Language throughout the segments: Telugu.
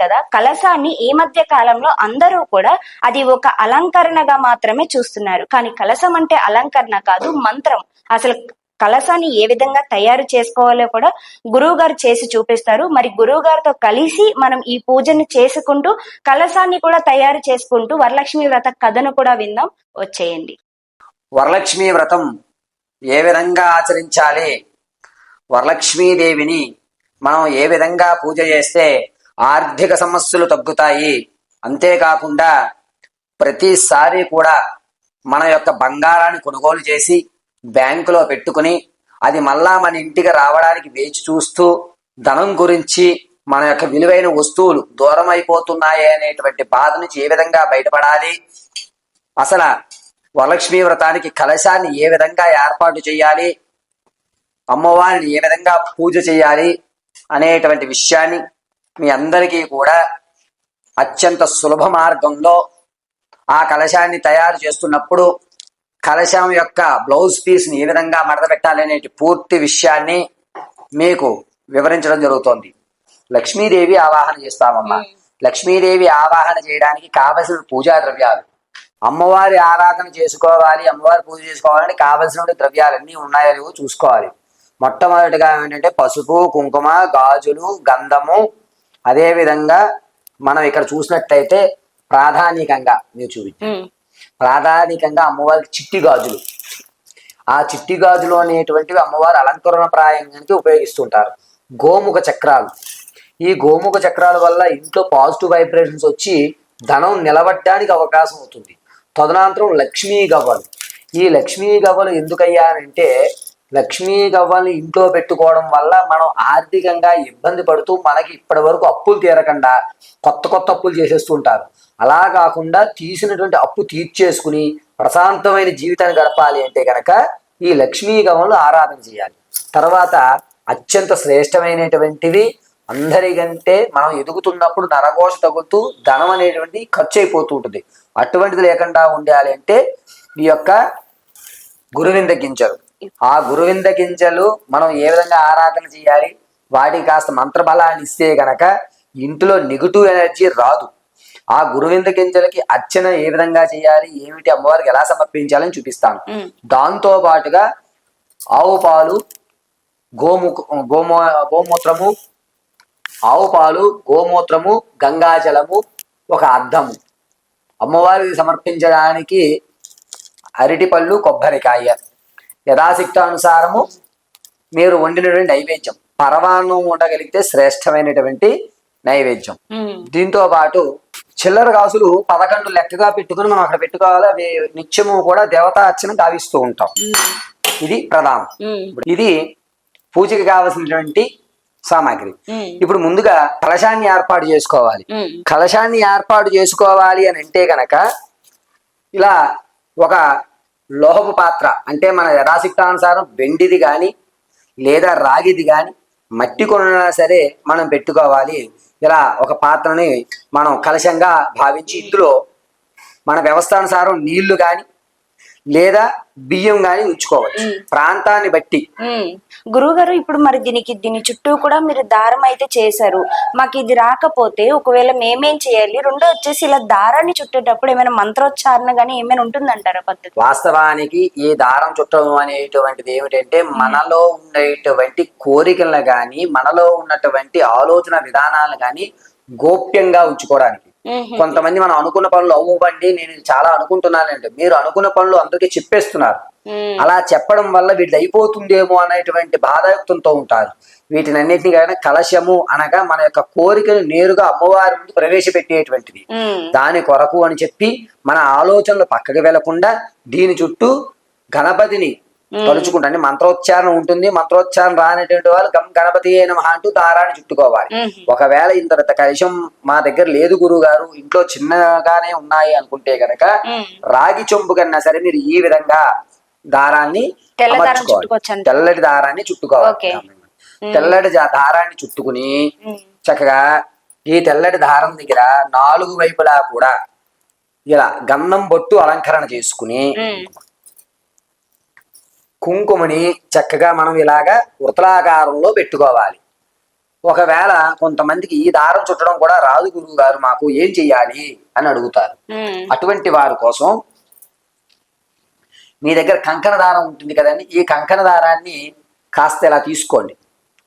కదా, కలశాన్ని ఈ మధ్య కాలంలో అందరూ కూడా అది ఒక అలంకరణగా మాత్రమే చూస్తున్నారు. కానీ కలశం అంటే అలంకరణ కాదు, మంత్రం. అసలు కలశాన్ని ఏ విధంగా తయారు చేసుకోవాలో కూడా గురువు గారు చేసి చూపిస్తారు. మరి గురువు గారితో కలిసి మనం ఈ పూజను చేసుకుంటూ కలశాన్ని కూడా తయారు చేసుకుంటూ వరలక్ష్మి వ్రత కథను కూడా విందాం. వచ్చేయండి. వరలక్ష్మి వ్రతం ఏ విధంగా ఆచరించాలి, వరలక్ష్మీదేవిని మనం ఏ విధంగా పూజ చేస్తే ఆర్థిక సమస్యలు తగ్గుతాయి, అంతేకాకుండా ప్రతిసారి కూడా మన యొక్క బంగారాన్ని కొనుగోలు చేసి బ్యాంకులో పెట్టుకుని అది మళ్ళా మన ఇంటికి రావడానికి వేచి చూస్తూ ధనం గురించి మన యొక్క విలువైన వస్తువులు దూరం అయిపోతున్నాయి అనేటువంటి బాధ నుంచి ఏ విధంగా బయటపడాలి, అసలు వరలక్ష్మీ వ్రతానికి కలశాన్ని ఏ విధంగా ఏర్పాటు చేయాలి, అమ్మవారిని ఏ విధంగా పూజ చేయాలి అనేటువంటి విషయాన్ని మీ అందరికీ కూడా అత్యంత సులభ మార్గంలో ఆ కలశాన్ని తయారు చేస్తున్నప్పుడు కలశం యొక్క బ్లౌజ్ పీస్ని ఏ విధంగా మడత పెట్టాలి అనే పూర్తి విషయాన్ని మీకు వివరించడం జరుగుతోంది. లక్ష్మీదేవి ఆవాహన చేస్తామమ్మా. లక్ష్మీదేవి ఆవాహన చేయడానికి కావలసిన పూజా ద్రవ్యాలు, అమ్మవారి ఆరాధన చేసుకోవాలి, అమ్మవారి పూజ చేసుకోవాలని కావలసిన ద్రవ్యాలన్నీ ఉన్నాయో లేవో చూసుకోవాలి. మొట్టమొదటిగా ఏంటంటే పసుపు, కుంకుమ, గాజులు, గంధము. అదే విధంగా మనం ఇక్కడ చూసినట్లయితే ప్రాధానికంగా మీరు ప్రాధానికంగా అమ్మవారికి చిట్టి గాజులు. ఆ చిట్టి గాజులు అనేటువంటివి అమ్మవారి అలంకరణ ప్రాయంగానికి ఉపయోగిస్తుంటారు. గోముఖ చక్రాలు. ఈ గోముఖ చక్రాల వల్ల ఇంట్లో పాజిటివ్ వైబ్రేషన్స్ వచ్చి ధనం నిలబడడానికి అవకాశం అవుతుంది. తదనంతరం లక్ష్మీ గవ్వలు. ఈ లక్ష్మీ గవ్వలు ఎందుకయ్యానంటే లక్ష్మీ గవ్వల్ని ఇంట్లో పెట్టుకోవడం వల్ల మనం ఆర్థికంగా ఇబ్బంది పడుతూ మనకి ఇప్పటి వరకు అప్పులు తీరకుండా కొత్త అప్పులు చేసేస్తుంటారు. అలా కాకుండా తీసినటువంటి అప్పు తీర్చేసుకుని ప్రశాంతమైన జీవితాన్ని గడపాలి అంటే కనుక ఈ లక్ష్మీ గవ్వలు ఆరాధన చేయాలి. తర్వాత అత్యంత శ్రేష్టమైనటువంటివి, అందరికంటే మనం ఎదుగుతున్నప్పుడు నరఘోష తగులుతూ ధనం అనేటువంటి ఖర్చు అయిపోతూ ఉంటుంది. అటువంటిది లేకుండా ఉండాలి అంటే ఈ యొక్క గురువింద గింజలు. ఆ గురువింద గింజలు మనం ఏ విధంగా ఆరాధన చేయాలి, వాటికి కాస్త మంత్రబలాన్ని ఇస్తే గనక ఇంట్లో నెగిటివ్ ఎనర్జీ రాదు. ఆ గురువింద గింజలకి అర్చన ఏ విధంగా చేయాలి, ఏమిటి, అమ్మవారికి ఎలా సమర్పించాలని చూపిస్తాను. దాంతో పాటుగా ఆవు పాలు, గోమూత్రము, ఆవు పాలు, గోమూత్రము, గంగాజలము, ఒక అద్దము. అమ్మవారికి సమర్పించడానికి అరటిపళ్ళు, కొబ్బరికాయ. యథాశక్తానుసారము మీరు వండినటువంటి నైవేద్యం. పరమాన్నం ఉండగలిగితే శ్రేష్టమైనటువంటి నైవేద్యం. దీంతో పాటు చిల్లర కాసులు 11 లెక్కగా పెట్టుకుని మనం అక్కడ పెట్టుకోవాలి. అవి నిత్యము కూడా దేవతా అర్చన గావిస్తూ ఉంటాం. ఇది ప్రధానం. ఇది పూజకి కావలసినటువంటి సామాగ్రి. ఇప్పుడు ముందుగా కలశాన్ని ఏర్పాటు చేసుకోవాలి. కలశాన్ని ఏర్పాటు చేసుకోవాలి అని అంటే గనక ఇలా ఒక లోహపు పాత్ర, అంటే మన యథాశక్తానుసారం వెండిది కానీ లేదా రాగిది కానీ మట్టి కొన్నా సరే మనం పెట్టుకోవాలి. ఇలా ఒక పాత్రని మనం కలశంగా భావించి ఇందులో మన వ్యవస్థానుసారం నీళ్లు కానీ లేదా బియ్యం గాని ఉంచుకోవచ్చు, ప్రాంతాన్ని బట్టి. గురువుగారు, ఇప్పుడు మరి దీని చుట్టూ కూడా మీరు దారం అయితే చేశారు. మాకు ఇది రాకపోతే ఒకవేళ మేమేం చేయాలి? రెండో వచ్చేసి ఇలా దారాన్ని చుట్టేటప్పుడు ఏమైనా మంత్రోచ్చారణ గానీ ఏమైనా ఉంటుందంటారా పద్ధతి? వాస్తవానికి ఈ దారం చుట్టడం అనేటువంటిది ఏమిటంటే మనలో ఉండేటువంటి కోరికలను గాని మనలో ఉన్నటువంటి ఆలోచన విధానాలను గాని గోప్యంగా ఉంచుకోవడానికి. కొంతమంది మనం అనుకున్న పనులు అవ్వండి, నేను చాలా అనుకుంటున్నానంటే మీరు అనుకున్న పనులు అందరికీ చెప్పేస్తున్నారు. అలా చెప్పడం వల్ల వీటిది అయిపోతుందేమో అనేటువంటి బాధాయుక్తంతో ఉంటారు. వీటిని అన్నిటినీ కానీ కలశము అనగా మన యొక్క కోరికను నేరుగా అమ్మవారి ముందు ప్రవేశపెట్టేటువంటిది. దాని కొరకు అని చెప్పి మన ఆలోచనలు పక్కకు వెళ్లకుండా దీని చుట్టూ గణపతిని తలుచుకుంటా, అంటే మంత్రోచ్చారణ ఉంటుంది. మంత్రోచ్చారణ రానటువంటి వాళ్ళు గణపతి అయిన మహా అంటూ దారాన్ని చుట్టుకోవాలి. ఒకవేళ ఇంత కలశం మా దగ్గర లేదు గురువు గారు, ఇంట్లో చిన్నగానే ఉన్నాయి అనుకుంటే గనక రాగి చెంబు కన్నా సరే మీరు ఈ విధంగా దారాన్ని తెల్లటి దారాన్ని చుట్టుకోవాలి. తెల్లటి దారాన్ని చుట్టుకుని చక్కగా ఈ తెల్లటి దారం దగ్గర 4 వైపులా కూడా ఇలా గంధం బొట్టు అలంకరణ చేసుకుని కుంకుమని చక్కగా మనం ఇలాగా వృత్తలాకారంలో పెట్టుకోవాలి. ఒకవేళ కొంతమందికి ఈ దారం చుట్టడం కూడా రాదు గురువు గారు, మాకు ఏం చెయ్యాలి అని అడుగుతారు. అటువంటి వారి కోసం మీ దగ్గర కంకణ దారం ఉంటుంది కదండి, ఈ కంకణ దారాన్ని కాస్త ఇలా తీసుకోండి.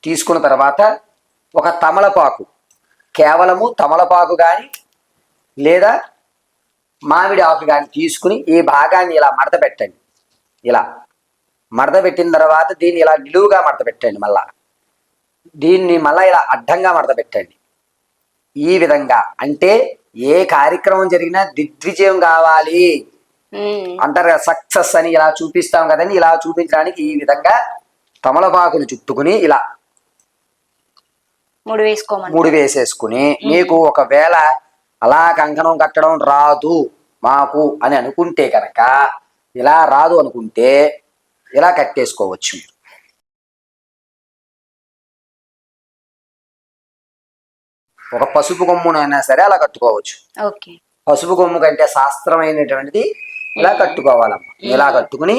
తీసుకున్న తర్వాత ఒక తమలపాకు, కేవలము తమలపాకు కానీ లేదా మామిడి ఆకు కానీ తీసుకుని ఈ భాగాన్ని ఇలా మడత పెట్టండి. ఇలా మడత పెట్టిన తర్వాత దీన్ని ఇలా నిలువుగా మడత పెట్టండి. దీన్ని మళ్ళా ఇలా అడ్డంగా మడత పెట్టండి. ఈ విధంగా అంటే ఏ కార్యక్రమం జరిగినా దిగ్విజయం కావాలి అంటారు కదా, సక్సెస్ అని ఇలా చూపిస్తాం కదండి. ఇలా చూపించడానికి ఈ విధంగా తమలపాకును చుట్టుకుని ఇలా ముడి వేసేసుకుని, మీకు ఒకవేళ అలా కంకణం కట్టడం రాదు మాకు అని అనుకుంటే కనుక, ఇలా రాదు అనుకుంటే ఇలా కట్టేసుకోవచ్చు. ఒక పసుపు కొమ్మునైనా సరే అలా కట్టుకోవచ్చు. పసుపు కొమ్ము కంటే శాస్త్రమైనటువంటిది ఇలా కట్టుకోవాలమ్మా. ఇలా కట్టుకుని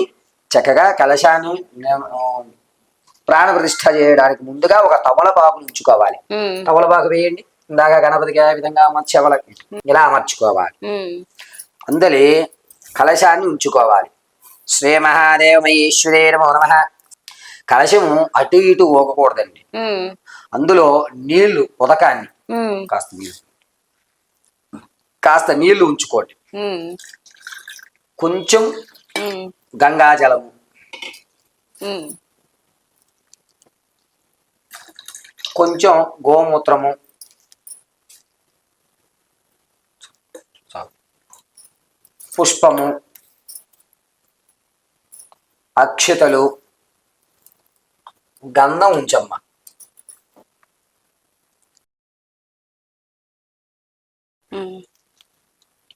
చక్కగా కలశాన్ని ప్రాణ ప్రతిష్ఠ చేయడానికి ముందుగా ఒక తమలపాకు ఉంచుకోవాలి. తమలపాకు వేయండి. ఇందాక గణపతికి ఏ విధంగా అమర్చేవాళ్ళకి ఇలా అమర్చుకోవాలి. అందులో కలశాన్ని ఉంచుకోవాలి. శ్రీ మహాదేవ మహేశ్వరే నమో నమః. కలశము అటు ఇటు ఊగకూడదండి. అందులో నీళ్లు ఉదకాన్ని కాస్త నీళ్లు ఉంచుకోండి. కొంచెం గంగాజలము, కొంచెం గోమూత్రము, పుష్పము, అక్షతలు, గంధం ఉంచమ్మ.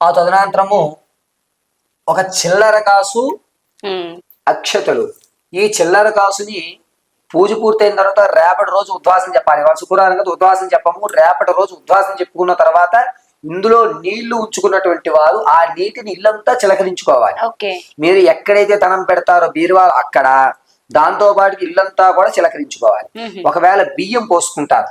ఆ తదనంతరము ఒక చిల్లర కాసు, అక్షతలు. ఈ చిల్లర కాసుని పూజ పూర్తయిన తర్వాత రేపటి రోజు ఉద్వాసం చెప్పాలి. వాళ్ళు శుక్రవారం కదా ఉద్వాసం చెప్పము. రేపటి రోజు ఉద్వాసం చెప్పుకున్న తర్వాత ఇందులో నీళ్లు ఉంచుకున్నటువంటి వారు ఆ నీటిని ఇల్లంతా చిలకరించుకోవాలి. మీరు ఎక్కడైతే ధనం పెడతారో బీరువాలు అక్కడ, దాంతో పాటు ఇల్లంతా కూడా చిలకరించుకోవాలి. ఒకవేళ బియ్యం పోసుకుంటారు,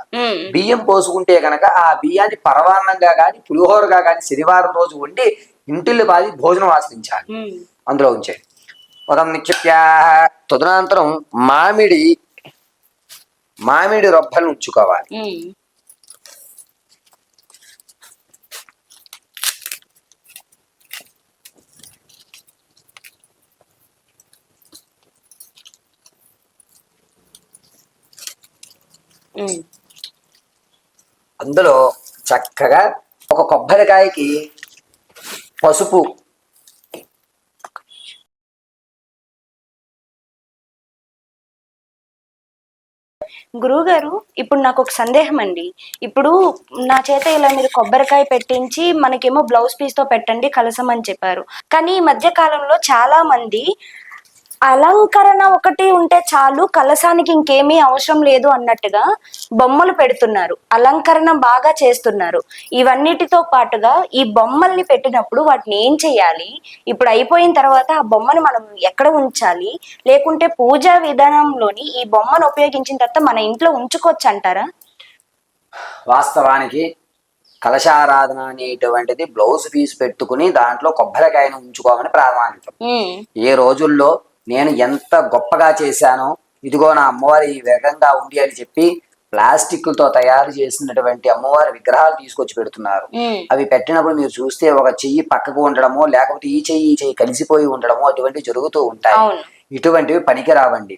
బియ్యం పోసుకుంటే గనక ఆ బియ్యాన్ని పరవాన్నంగా గాని పులిహోరగా గాని శనివారం రోజు వండి ఇంటిల్లి పాది భోజనం ఆచరించాలి. అందులో ఉంచే ఉదం నిత్యప్యా. తదనంతరం మామిడి రొబ్బలు ఉంచుకోవాలి. అందులో చక్కగా ఒక కొబ్బరికాయకి పసుపు, గురువుగారు, ఇప్పుడు నాకు ఒక సందేహం అండి. ఇప్పుడు నా చేత ఇలా మీరు కొబ్బరికాయ పెట్టించి మనకేమో బ్లౌజ్ పీస్ తో పెట్టండి కలసం అని చెప్పారు. కానీ ఈ మధ్య కాలంలో చాలా మంది అలంకరణ ఒకటి ఉంటే చాలు, కలశానికి ఇంకేమీ అవసరం లేదు అన్నట్టుగా బొమ్మలు పెడుతున్నారు, అలంకరణ బాగా చేస్తున్నారు. ఇవన్నిటితో పాటుగా ఈ బొమ్మల్ని పెట్టినప్పుడు వాటిని ఏం చేయాలి, ఇప్పుడు అయిపోయిన తర్వాత ఆ బొమ్మను మనం ఎక్కడ ఉంచాలి, లేకుంటే పూజా విధానంలోని ఈ బొమ్మను ఉపయోగించిన తర్వాత మన ఇంట్లో ఉంచుకోవచ్చు అంటారా? వాస్తవానికి కలశారాధన అనేటువంటిది బ్లౌజ్ పీస్ పెట్టుకుని దాంట్లో కొబ్బరికాయను ఉంచుకోమని ప్రారంభించాం. ఏ రోజుల్లో నేను ఎంత గొప్పగా చేశానో, ఇదిగో నా అమ్మవారి ఈ వేగంగా ఉంది అని చెప్పి ప్లాస్టిక్లతో తయారు చేసినటువంటి అమ్మవారి విగ్రహాలు తీసుకొచ్చి పెడుతున్నారు. అవి పెట్టినప్పుడు మీరు చూస్తే ఒక చెయ్యి పక్కకు ఉండడమో, లేకపోతే ఈ చెయ్యి కలిసిపోయి ఉండడమో అటువంటివి జరుగుతూ ఉంటాయి. ఇటువంటివి పనికిరావండి.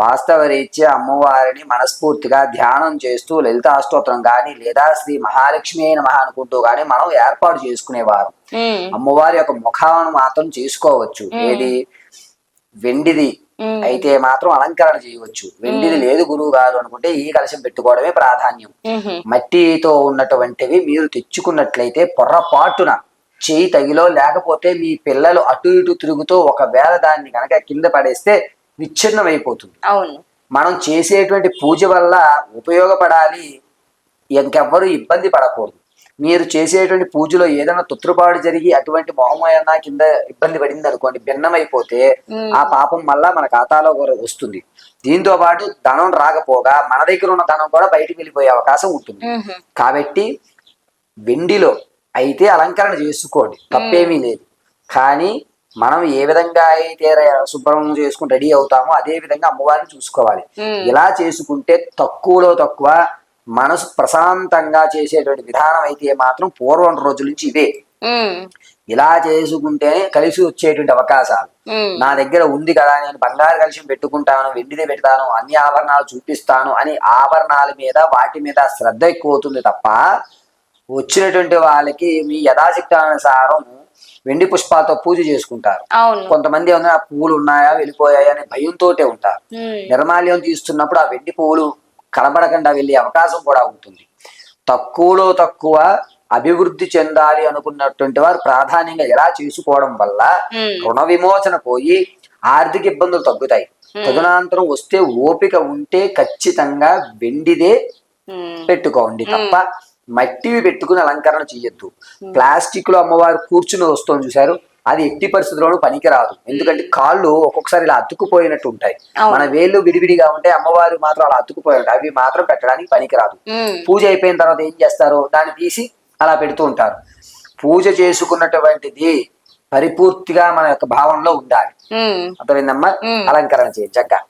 వాస్తవ రీత్యా అమ్మవారిని మనస్ఫూర్తిగా ధ్యానం చేస్తూ లలితాస్తోత్రం గాని లేదా శ్రీ మహాలక్ష్మి నమః అనుకుంటూ గాని మనం ఏర్పాటు చేసుకునేవారు. అమ్మవారి యొక్క ముఖాలను మాత్రం చేసుకోవచ్చు. ఏది వెండిది అయితే మాత్రం అలంకరణ చేయవచ్చు. వెండిది లేదు గురువు గారు అనుకుంటే ఈ కలశం పెట్టుకోవడమే ప్రాధాన్యం. మట్టితో ఉన్నటువంటివి మీరు తెచ్చుకున్నట్లయితే పొర్రపాటున చేయి తగిలో, లేకపోతే మీ పిల్లలు అటు ఇటు తిరుగుతూ ఒకవేళ దాన్ని కనుక కింద పడేస్తే విచ్ఛిన్నం అయిపోతుంది. మనం చేసేటువంటి పూజ వల్ల ఉపయోగపడాలి, ఇంకెవ్వరూ ఇబ్బంది పడకూడదు. మీరు చేసేటువంటి పూజలో ఏదైనా తొత్తుపాటు జరిగి అటువంటి మొహం ఏదైనా కింద ఇబ్బంది పడింది అనుకోండి, భిన్నమైపోతే ఆ పాపం మళ్ళా మన ఖాతాలో కూడా వస్తుంది. దీంతో పాటు ధనం రాకపోగా మన దగ్గర ఉన్న ధనం కూడా బయటికి వెళ్ళిపోయే అవకాశం ఉంటుంది. కాబట్టి వెండిలో అయితే అలంకరణ చేసుకోండి, తప్పేమీ లేదు. కానీ మనం ఏ విధంగా అయితే శుభ్రం చేసుకుని రెడీ అవుతామో అదే విధంగా అమ్మవారిని చూసుకోవాలి. ఇలా చేసుకుంటే తక్కువలో తక్కువ మనసు ప్రశాంతంగా చేసేటువంటి విధానం అయితే మాత్రం పూర్వం రోజుల నుంచి ఇవే. ఇలా చేసుకుంటేనే కలిసి వచ్చేటువంటి అవకాశాలు. నా దగ్గర ఉంది కదా, నేను బంగారు కలిసి పెట్టుకుంటాను, వెండిదే పెడతాను, అన్ని ఆభరణాలు చూపిస్తాను అని ఆభరణాల మీద వాటి మీద శ్రద్ధ ఎక్కువ అవుతుంది తప్ప వచ్చినటువంటి వాళ్ళకి మీ యథాశక్తి అనుసారం వెండి పుష్పాలతో పూజ చేసుకుంటారు. కొంతమంది ఏమన్నా పువ్వులు ఉన్నాయా వెళ్ళిపోయాయా అనే భయంతో ఉంటారు. నిర్మాల్యం తీస్తున్నప్పుడు ఆ వెండి పువ్వులు కనబడకుండా వెళ్ళే అవకాశం కూడా ఉంటుంది. తక్కువలో తక్కువ అభివృద్ధి చెందాలి అనుకున్నటువంటి వారు ప్రాధాన్యంగా ఎలా చేసుకోవడం వల్ల రుణ విమోచన పోయి ఆర్థిక ఇబ్బందులు తగ్గుతాయి. తదనంతరం వస్తే ఓపిక ఉంటే ఖచ్చితంగా వెండిదే పెట్టుకోండి తప్ప మట్టివి పెట్టుకుని అలంకరణ చెయ్యొద్దు. ప్లాస్టిక్ లో అమ్మవారు కూర్చుని వస్తుంది చూసారు, అది ఎట్టి పరిస్థితుల్లోనూ పనికిరాదు. ఎందుకంటే కాళ్ళు ఒక్కొక్కసారి ఇలా అతుక్కుపోయినట్టు ఉంటాయి, మన వేళ్ళు విడివిడిగా ఉంటాయి, అమ్మవారు మాత్రం అలా అతుక్కుపోయి ఉంటాయి, అవి మాత్రం పెట్టడానికి పనికిరాదు. పూజ అయిపోయిన తర్వాత ఏం చేస్తారు, దాన్ని తీసి అలా పెడుతూ ఉంటారు. పూజ చేసుకున్నటువంటిది పరిపూర్తిగా మన యొక్క భావంలో ఉండాలి. అర్థమైందమ్మా? అలంకరణ చేయండి చక్కగా.